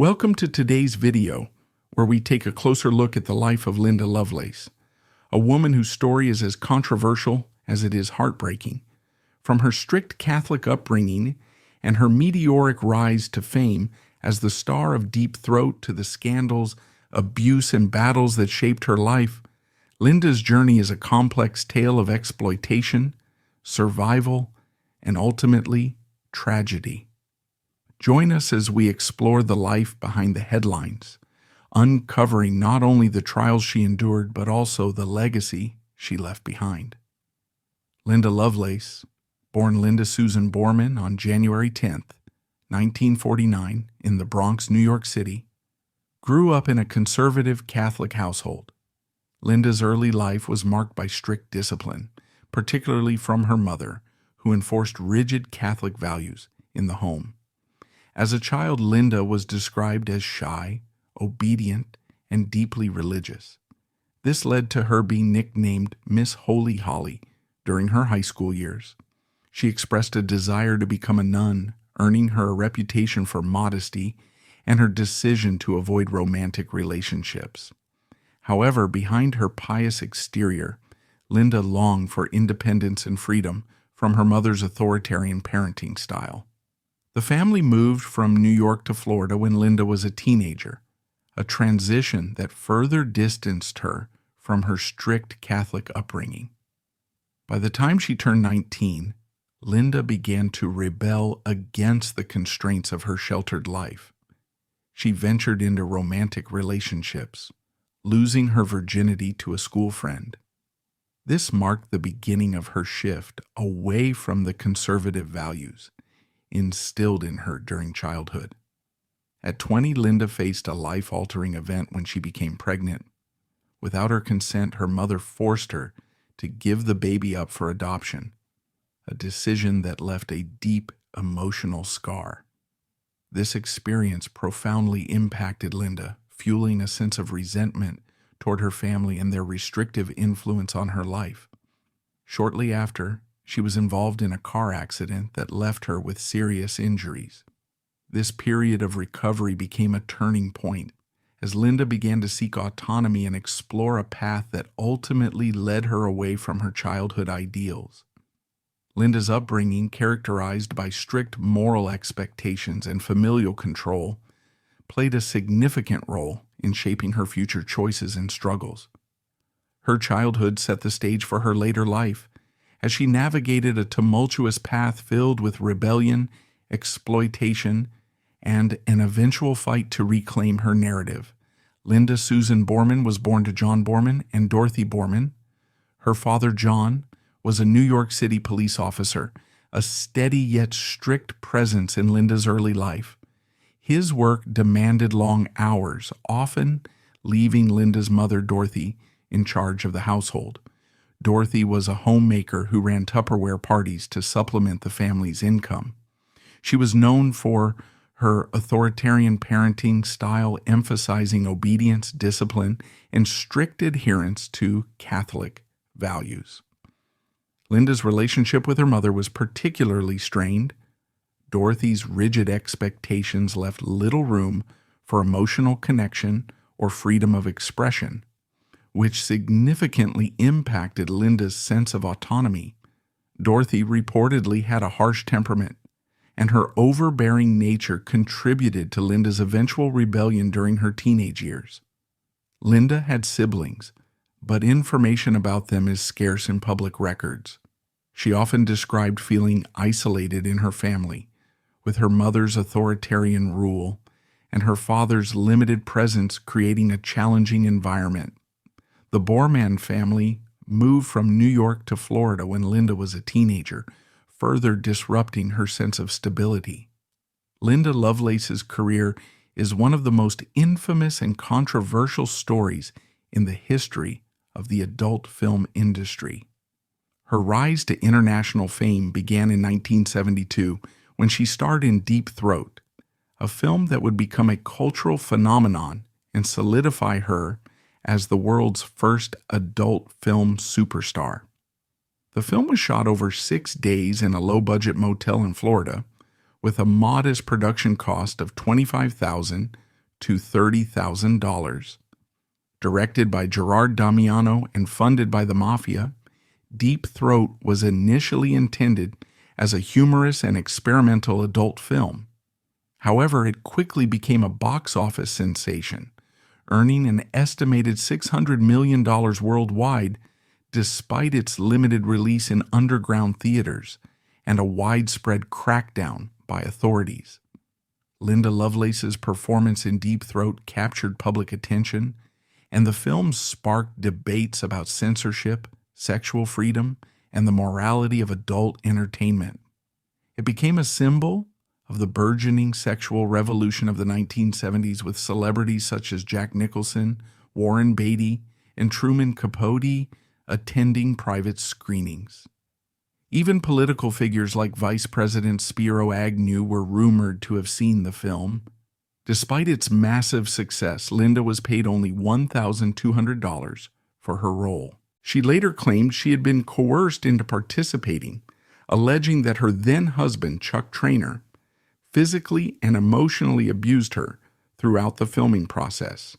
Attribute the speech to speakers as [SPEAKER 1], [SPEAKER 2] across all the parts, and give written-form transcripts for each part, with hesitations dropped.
[SPEAKER 1] Welcome to today's video, where we take a closer look at the life of Linda Lovelace, a woman whose story is as controversial as it is heartbreaking. From her strict Catholic upbringing and her meteoric rise to fame as the star of Deep Throat to the scandals, abuse, and battles that shaped her life, Linda's journey is a complex tale of exploitation, survival, and ultimately, tragedy. Join us as we explore the life behind the headlines, uncovering not only the trials she endured, but also the legacy she left behind. Linda Lovelace, born Linda Susan Borman on January 10, 1949, in the Bronx, New York City, grew up in a conservative Catholic household. Linda's early life was marked by strict discipline, particularly from her mother, who enforced rigid Catholic values in the home. As a child, Linda was described as shy, obedient, and deeply religious. This led to her being nicknamed Miss Holy Holly during her high school years. She expressed a desire to become a nun, earning her a reputation for modesty and her decision to avoid romantic relationships. However, behind her pious exterior, Linda longed for independence and freedom from her mother's authoritarian parenting style. The family moved from New York to Florida when Linda was a teenager, a transition that further distanced her from her strict Catholic upbringing. By the time she turned 19, Linda began to rebel against the constraints of her sheltered life. She ventured into romantic relationships, losing her virginity to a school friend. This marked the beginning of her shift away from the conservative values instilled in her during childhood. At 20, Linda faced a life-altering event when she became pregnant. Without her consent, her mother forced her to give the baby up for adoption, a decision that left a deep emotional scar. This experience profoundly impacted Linda, fueling a sense of resentment toward her family and their restrictive influence on her life. Shortly after, she was involved in a car accident that left her with serious injuries. This period of recovery became a turning point as Linda began to seek autonomy and explore a path that ultimately led her away from her childhood ideals. Linda's upbringing, characterized by strict moral expectations and familial control, played a significant role in shaping her future choices and struggles. Her childhood set the stage for her later life, as she navigated a tumultuous path filled with rebellion, exploitation, and an eventual fight to reclaim her narrative. Linda Susan Borman was born to John Borman and Dorothy Borman. Her father, John, was a New York City police officer, a steady yet strict presence in Linda's early life. His work demanded long hours, often leaving Linda's mother, Dorothy, in charge of the household. Dorothy was a homemaker who ran Tupperware parties to supplement the family's income. She was known for her authoritarian parenting style, emphasizing obedience, discipline, and strict adherence to Catholic values. Linda's relationship with her mother was particularly strained. Dorothy's rigid expectations left little room for emotional connection or freedom of expression, which significantly impacted Linda's sense of autonomy. Dorothy reportedly had a harsh temperament, and her overbearing nature contributed to Linda's eventual rebellion during her teenage years. Linda had siblings, but information about them is scarce in public records. She often described feeling isolated in her family, with her mother's authoritarian rule and her father's limited presence creating a challenging environment. The Borman family moved from New York to Florida when Linda was a teenager, further disrupting her sense of stability. Linda Lovelace's career is one of the most infamous and controversial stories in the history of the adult film industry. Her rise to international fame began in 1972 when she starred in Deep Throat, a film that would become a cultural phenomenon and solidify her as the world's first adult film superstar. The film was shot over 6 days in a low-budget motel in Florida, with a modest production cost of $25,000 to $30,000. Directed by Gerard Damiano and funded by the Mafia, Deep Throat was initially intended as a humorous and experimental adult film. However, it quickly became a box office sensation, earning an estimated $600 million worldwide despite its limited release in underground theaters and a widespread crackdown by authorities. Linda Lovelace's performance in Deep Throat captured public attention, and the film sparked debates about censorship, sexual freedom, and the morality of adult entertainment. It became a symbol of the burgeoning sexual revolution of the 1970s, with celebrities such as Jack Nicholson, Warren Beatty, and Truman Capote attending private screenings. Even political figures like Vice President Spiro Agnew were rumored to have seen the film. Despite its massive success, Linda was paid only $1,200 for her role. She later claimed she had been coerced into participating, alleging that her then-husband, Chuck Traynor, physically and emotionally abused her throughout the filming process.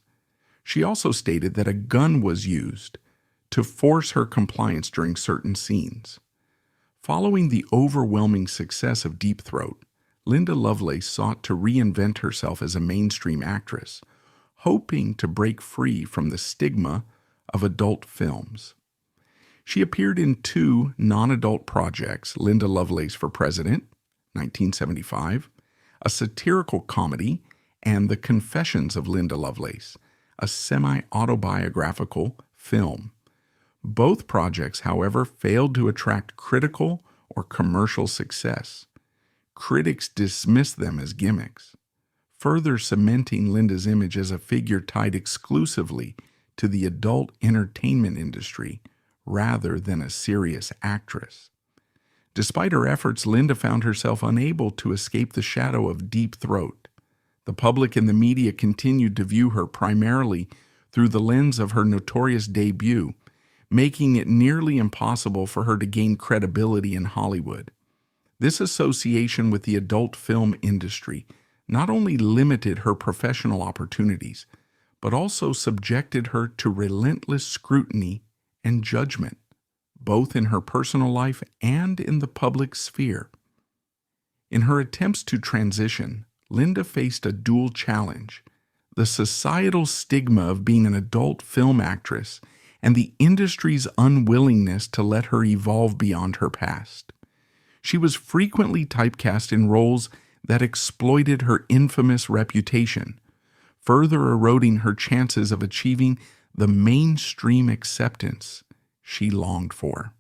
[SPEAKER 1] She also stated that a gun was used to force her compliance during certain scenes. Following the overwhelming success of Deep Throat, Linda Lovelace sought to reinvent herself as a mainstream actress, hoping to break free from the stigma of adult films. She appeared in two non-adult projects, Linda Lovelace for President, 1975, a satirical comedy, and The Confessions of Linda Lovelace, a semi-autobiographical film. Both projects, however, failed to attract critical or commercial success. Critics dismissed them as gimmicks, further cementing Linda's image as a figure tied exclusively to the adult entertainment industry rather than a serious actress. Despite her efforts, Linda found herself unable to escape the shadow of Deep Throat. The public and the media continued to view her primarily through the lens of her notorious debut, making it nearly impossible for her to gain credibility in Hollywood. This association with the adult film industry not only limited her professional opportunities, but also subjected her to relentless scrutiny and judgment, both in her personal life and in the public sphere. In her attempts to transition, Linda faced a dual challenge: the societal stigma of being an adult film actress and the industry's unwillingness to let her evolve beyond her past. She was frequently typecast in roles that exploited her infamous reputation, further eroding her chances of achieving the mainstream acceptance she longed for.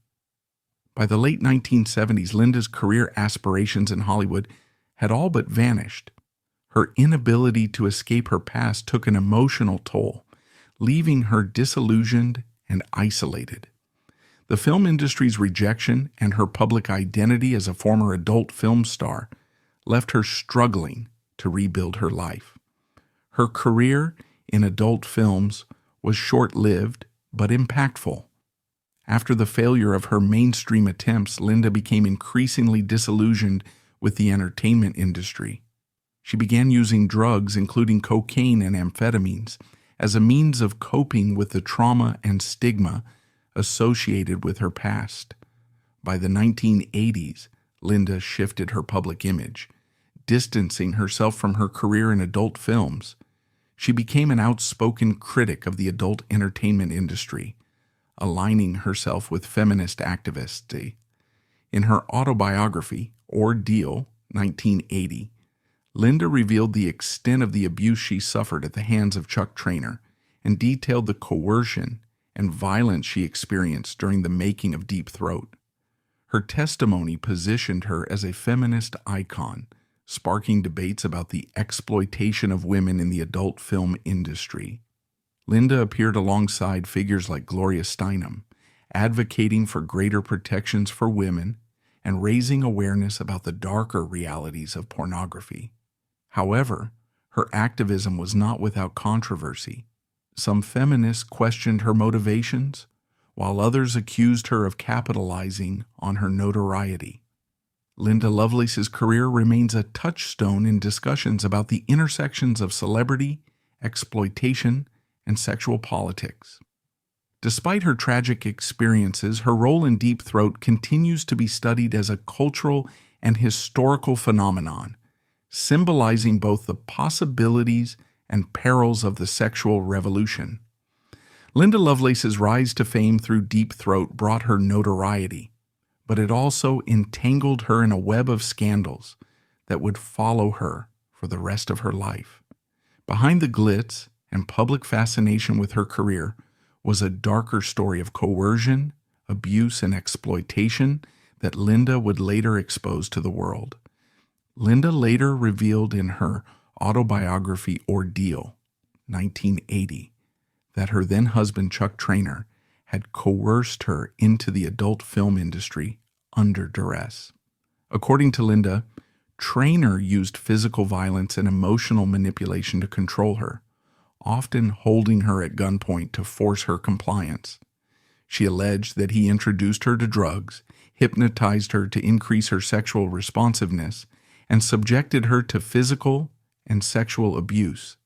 [SPEAKER 1] By the late 1970s, Linda's career aspirations in Hollywood had all but vanished. Her inability to escape her past took an emotional toll, leaving her disillusioned and isolated. The film industry's rejection and her public identity as a former adult film star left her struggling to rebuild her life. Her career in adult films was short-lived but impactful. After the failure of her mainstream attempts, Linda became increasingly disillusioned with the entertainment industry. She began using drugs, including cocaine and amphetamines, as a means of coping with the trauma and stigma associated with her past. By the 1980s, Linda shifted her public image, distancing herself from her career in adult films. She became an outspoken critic of the adult entertainment industry, aligning herself with feminist activists. In her autobiography, Ordeal, 1980, Linda revealed the extent of the abuse she suffered at the hands of Chuck Traynor and detailed the coercion and violence she experienced during the making of Deep Throat. Her testimony positioned her as a feminist icon, sparking debates about the exploitation of women in the adult film industry. Linda appeared alongside figures like Gloria Steinem, advocating for greater protections for women and raising awareness about the darker realities of pornography. However, her activism was not without controversy. Some feminists questioned her motivations, while others accused her of capitalizing on her notoriety. Linda Lovelace's career remains a touchstone in discussions about the intersections of celebrity exploitation, and sexual politics. Despite her tragic experiences, her role in Deep Throat continues to be studied as a cultural and historical phenomenon, symbolizing both the possibilities and perils of the sexual revolution. Linda Lovelace's rise to fame through Deep Throat brought her notoriety, but it also entangled her in a web of scandals that would follow her for the rest of her life. Behind the glitz and public fascination with her career was a darker story of coercion, abuse, and exploitation that Linda would later expose to the world. Linda later revealed in her autobiography Ordeal, 1980, that her then-husband Chuck Traynor had coerced her into the adult film industry under duress. According to Linda, Traynor used physical violence and emotional manipulation to control her, often holding her at gunpoint to force her compliance. She alleged that he introduced her to drugs, hypnotized her to increase her sexual responsiveness, and subjected her to physical and sexual abuse.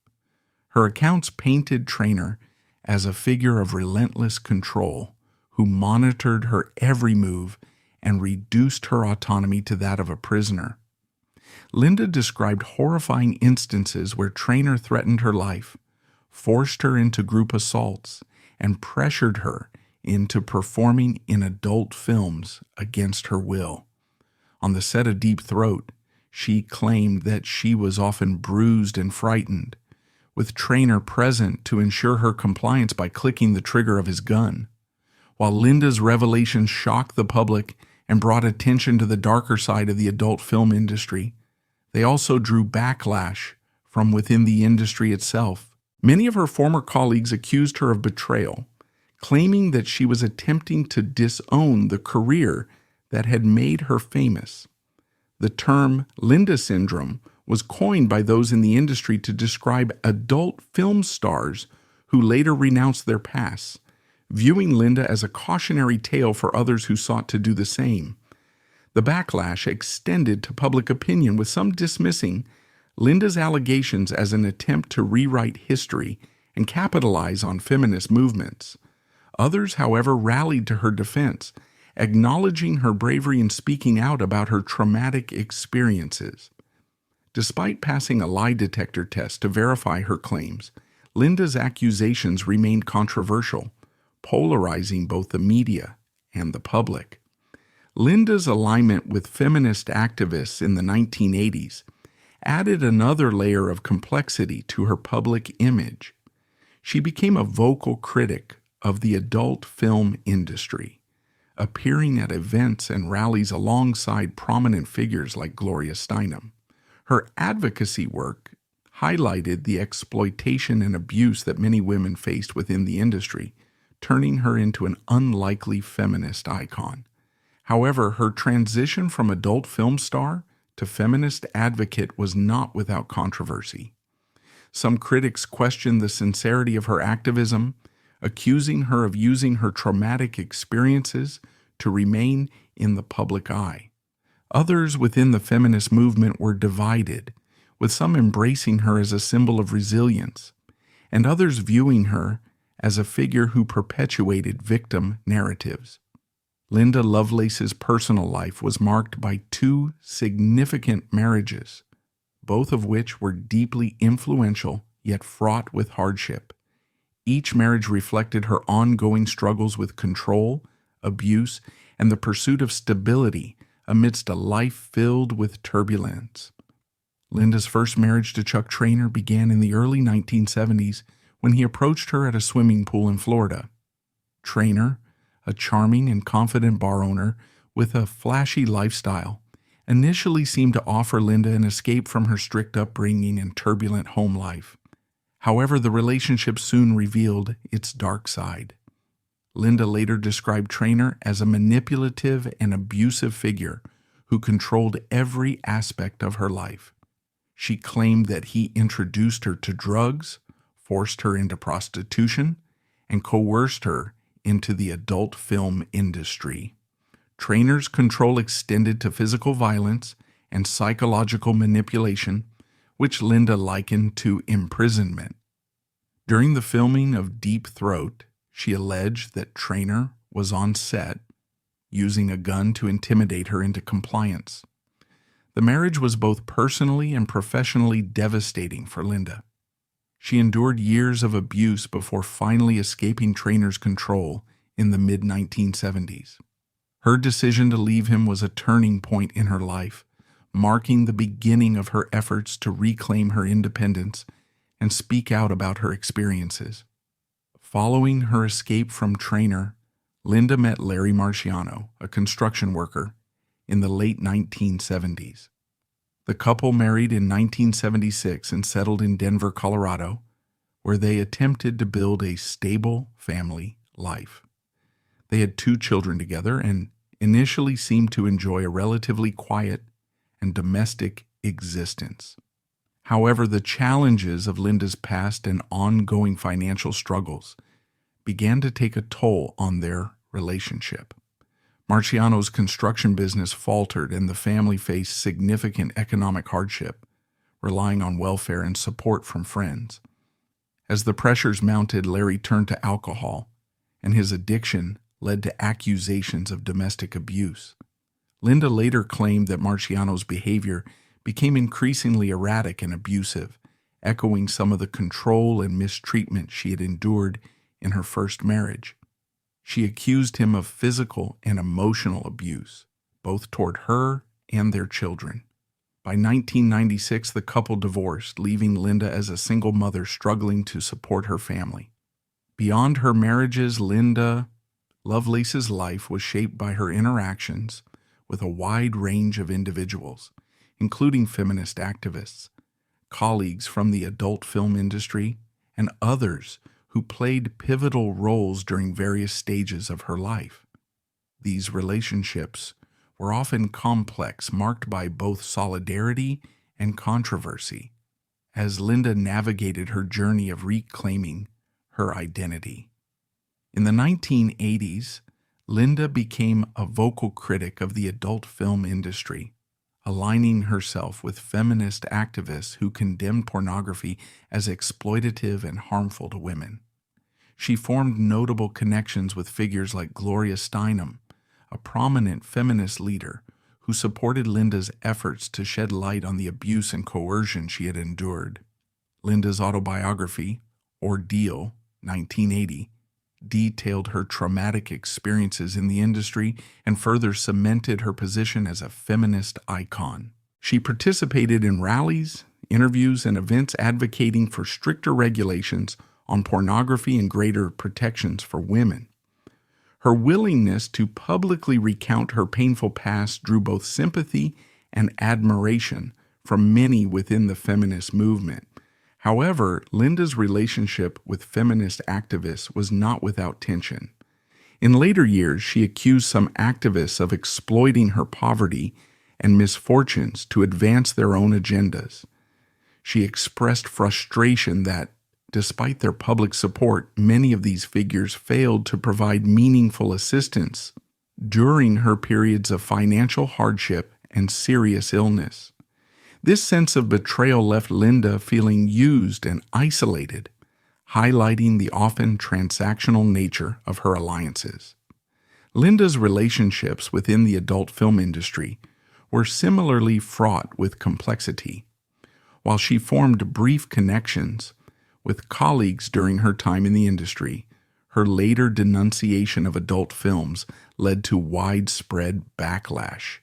[SPEAKER 1] Her accounts painted Traynor as a figure of relentless control who monitored her every move and reduced her autonomy to that of a prisoner. Linda described horrifying instances where Traynor threatened her life, forced her into group assaults, and pressured her into performing in adult films against her will. On the set of Deep Throat, she claimed that she was often bruised and frightened, with Traynor present to ensure her compliance by clicking the trigger of his gun. While Linda's revelations shocked the public and brought attention to the darker side of the adult film industry, they also drew backlash from within the industry itself. Many of her former colleagues accused her of betrayal, claiming that she was attempting to disown the career that had made her famous. The term Linda syndrome was coined by those in the industry to describe adult film stars who later renounced their pasts, viewing Linda as a cautionary tale for others who sought to do the same. The backlash extended to public opinion, with some dismissing Linda's allegations as an attempt to rewrite history and capitalize on feminist movements. Others, however, rallied to her defense, acknowledging her bravery in speaking out about her traumatic experiences. Despite passing a lie detector test to verify her claims, Linda's accusations remained controversial, polarizing both the media and the public. Linda's alignment with feminist activists in the 1980s added another layer of complexity to her public image. She became a vocal critic of the adult film industry, appearing at events and rallies alongside prominent figures like Gloria Steinem. Her advocacy work highlighted the exploitation and abuse that many women faced within the industry, turning her into an unlikely feminist icon. However, her transition from adult film star to feminist advocate was not without controversy. Some critics questioned the sincerity of her activism, accusing her of using her traumatic experiences to remain in the public eye. Others within the feminist movement were divided, with some embracing her as a symbol of resilience, and others viewing her as a figure who perpetuated victim narratives. Linda Lovelace's personal life was marked by two significant marriages, both of which were deeply influential yet fraught with hardship. Each marriage reflected her ongoing struggles with control, abuse, and the pursuit of stability amidst a life filled with turbulence. Linda's first marriage to Chuck Traynor began in the early 1970s when he approached her at a swimming pool in Florida. Traynor, a charming and confident bar owner with a flashy lifestyle, initially seemed to offer Linda an escape from her strict upbringing and turbulent home life. However, the relationship soon revealed its dark side. Linda later described Traynor as a manipulative and abusive figure who controlled every aspect of her life. She claimed that he introduced her to drugs, forced her into prostitution, and coerced her into the adult film industry. Traynor's control extended to physical violence and psychological manipulation, which Linda likened to imprisonment. During the filming of Deep Throat, she alleged that Traynor was on set using a gun to intimidate her into compliance. The marriage was both personally and professionally devastating for Linda. She endured years of abuse before finally escaping Traynor's control in the mid-1970s. Her decision to leave him was a turning point in her life, marking the beginning of her efforts to reclaim her independence and speak out about her experiences. Following her escape from Traynor, Linda met Larry Marciano, a construction worker, in the late 1970s. The couple married in 1976 and settled in Denver, Colorado, where they attempted to build a stable family life. They had 2 children together and initially seemed to enjoy a relatively quiet and domestic existence. However, the challenges of Linda's past and ongoing financial struggles began to take a toll on their relationship. Marciano's construction business faltered and the family faced significant economic hardship, relying on welfare and support from friends. As the pressures mounted, Larry turned to alcohol, and his addiction led to accusations of domestic abuse. Linda later claimed that Marciano's behavior became increasingly erratic and abusive, echoing some of the control and mistreatment she had endured in her first marriage. She accused him of physical and emotional abuse, both toward her and their children. By 1996, the couple divorced, leaving Linda as a single mother struggling to support her family. Beyond her marriages, Linda Lovelace's life was shaped by her interactions with a wide range of individuals, including feminist activists, colleagues from the adult film industry, and others who played pivotal roles during various stages of her life. These relationships were often complex, marked by both solidarity and controversy, as Linda navigated her journey of reclaiming her identity. In the 1980s, Linda became a vocal critic of the adult film industry, aligning herself with feminist activists who condemned pornography as exploitative and harmful to women. She formed notable connections with figures like Gloria Steinem, a prominent feminist leader who supported Linda's efforts to shed light on the abuse and coercion she had endured. Linda's autobiography, Ordeal, 1980, detailed her traumatic experiences in the industry and further cemented her position as a feminist icon. She participated in rallies, interviews, and events advocating for stricter regulations on pornography and greater protections for women. Her willingness to publicly recount her painful past drew both sympathy and admiration from many within the feminist movement. However, Linda's relationship with feminist activists was not without tension. In later years, she accused some activists of exploiting her poverty and misfortunes to advance their own agendas. She expressed frustration that, despite their public support, many of these figures failed to provide meaningful assistance during her periods of financial hardship and serious illness. This sense of betrayal left Linda feeling used and isolated, highlighting the often transactional nature of her alliances. Linda's relationships within the adult film industry were similarly fraught with complexity. While she formed brief connections with colleagues during her time in the industry, her later denunciation of adult films led to widespread backlash.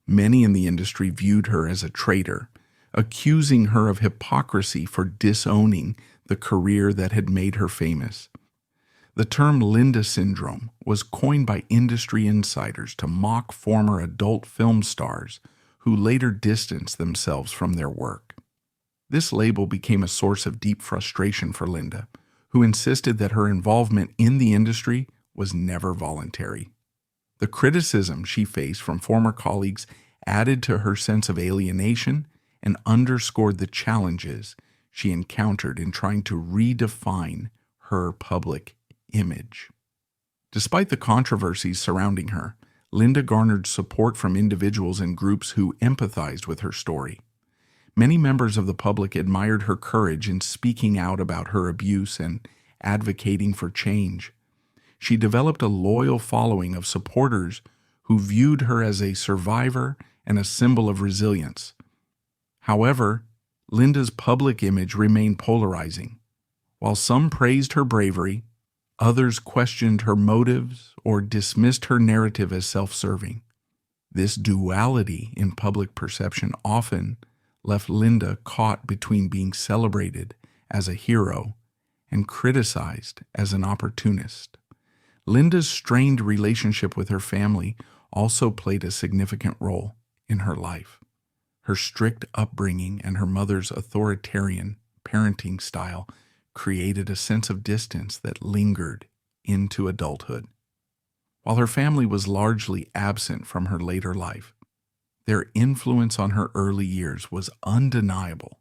[SPEAKER 1] Many in the industry viewed her as a traitor, accusing her of hypocrisy for disowning the career that had made her famous. The term Linda syndrome was coined by industry insiders to mock former adult film stars who later distanced themselves from their work. This label became a source of deep frustration for Linda, who insisted that her involvement in the industry was never voluntary. The criticism she faced from former colleagues added to her sense of alienation and underscored the challenges she encountered in trying to redefine her public image. Despite the controversies surrounding her, Linda garnered support from individuals and groups who empathized with her story. Many members of the public admired her courage in speaking out about her abuse and advocating for change. She developed a loyal following of supporters who viewed her as a survivor and a symbol of resilience. However, Linda's public image remained polarizing. While some praised her bravery, others questioned her motives or dismissed her narrative as self-serving. This duality in public perception often left Linda caught between being celebrated as a hero and criticized as an opportunist. Linda's strained relationship with her family also played a significant role in her life. Her strict upbringing and her mother's authoritarian parenting style created a sense of distance that lingered into adulthood. While her family was largely absent from her later life, their influence on her early years was undeniable,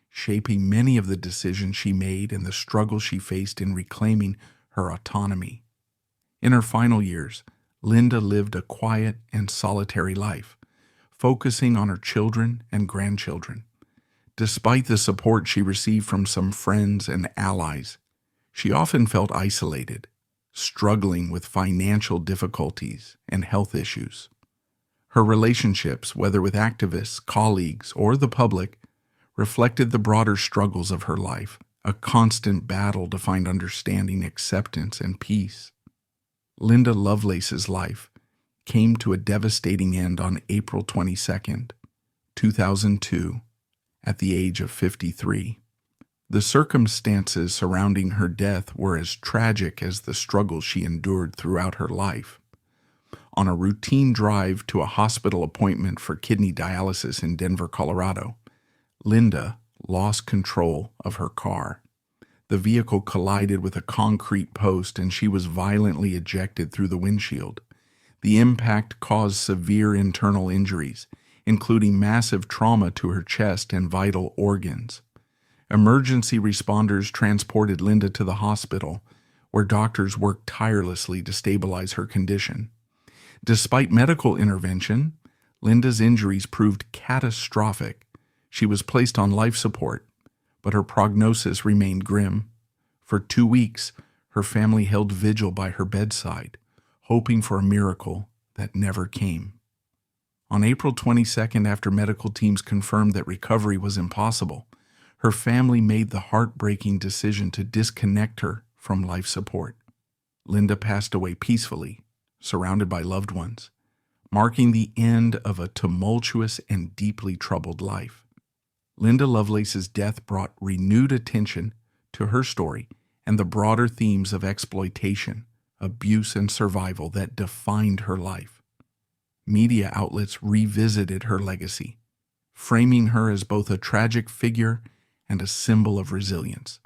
[SPEAKER 1] shaping many of the decisions she made and the struggles she faced in reclaiming her autonomy. In her final years, Linda lived a quiet and solitary life, focusing on her children and grandchildren. Despite the support she received from some friends and allies, she often felt isolated, struggling with financial difficulties and health issues. Her relationships, whether with activists, colleagues, or the public, reflected the broader struggles of her life, a constant battle to find understanding, acceptance, and peace. Linda Lovelace's life came to a devastating end on April 22, 2002, at the age of 53. The circumstances surrounding her death were as tragic as the struggles she endured throughout her life. On a routine drive to a hospital appointment for kidney dialysis in Denver, Colorado, Linda lost control of her car. The vehicle collided with a concrete post and she was violently ejected through the windshield. The impact caused severe internal injuries, including massive trauma to her chest and vital organs. Emergency responders transported Linda to the hospital, where doctors worked tirelessly to stabilize her condition. Despite medical intervention, Linda's injuries proved catastrophic. She was placed on life support, but her prognosis remained grim. For 2 weeks, her family held vigil by her bedside, hoping for a miracle that never came. On April 22nd, after medical teams confirmed that recovery was impossible, her family made the heartbreaking decision to disconnect her from life support. Linda passed away peacefully, surrounded by loved ones, marking the end of a tumultuous and deeply troubled life. Linda Lovelace's death brought renewed attention to her story and the broader themes of exploitation, abuse, and survival that defined her life. Media outlets revisited her legacy, framing her as both a tragic figure and a symbol of resilience.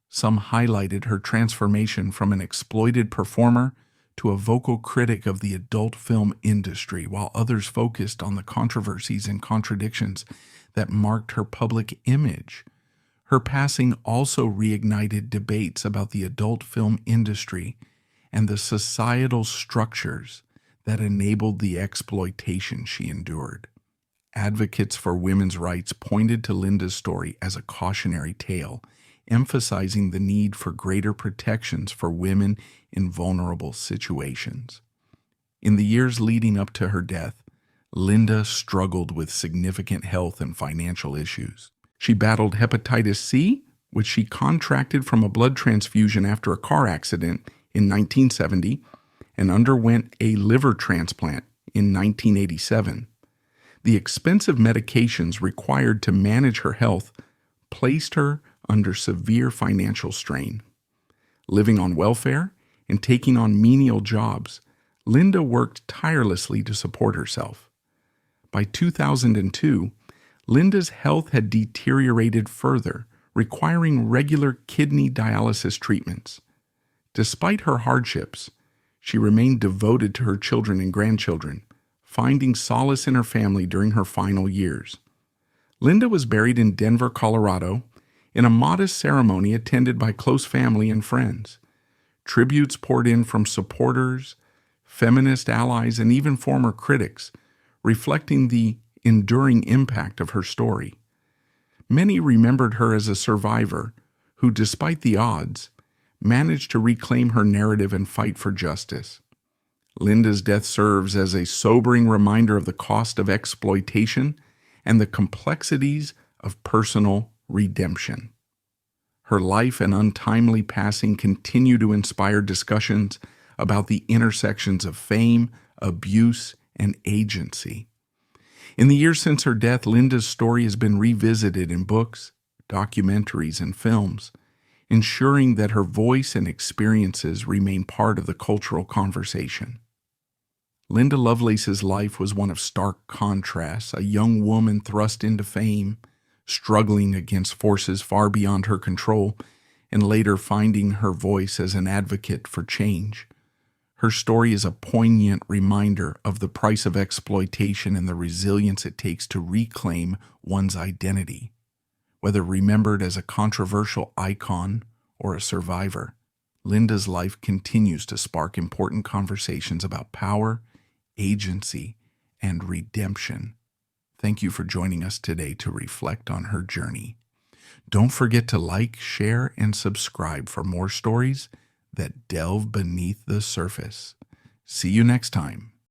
[SPEAKER 1] Some highlighted her transformation from an exploited performer to a vocal critic of the adult film industry, while others focused on the controversies and contradictions that marked her public image. Her passing also reignited debates about the adult film industry and the societal structures that enabled the exploitation she endured. Advocates for women's rights pointed to Linda's story as a cautionary tale, emphasizing the need for greater protections for women in vulnerable situations. In the years leading up to her death, Linda struggled with significant health and financial issues. She battled hepatitis C, which she contracted from a blood transfusion after a car accident in 1970, and underwent a liver transplant in 1987. The expensive medications required to manage her health placed her under severe financial strain. Living on welfare and taking on menial jobs, Linda worked tirelessly to support herself. By 2002, Linda's health had deteriorated further, requiring regular kidney dialysis treatments. Despite her hardships, she remained devoted to her children and grandchildren, finding solace in her family during her final years. Linda was buried in Denver, Colorado, in a modest ceremony attended by close family and friends. Tributes poured in from supporters, feminist allies, and even former critics, reflecting the enduring impact of her story. Many remembered her as a survivor who, despite the odds, managed to reclaim her narrative and fight for justice. Linda's death serves as a sobering reminder of the cost of exploitation and the complexities of personal redemption. Her life and untimely passing continue to inspire discussions about the intersections of fame, abuse, and agency. In the years since her death, Linda's story has been revisited in books, documentaries, and films, ensuring that her voice and experiences remain part of the cultural conversation. Linda Lovelace's life was one of stark contrasts, a young woman thrust into fame, struggling against forces far beyond her control, and later finding her voice as an advocate for change. Her story is a poignant reminder of the price of exploitation and the resilience it takes to reclaim one's identity. Whether remembered as a controversial icon or a survivor, Linda's life continues to spark important conversations about power, agency, and redemption. Thank you for joining us today to reflect on her journey. Don't forget to like, share, and subscribe for more stories that delve beneath the surface. See you next time.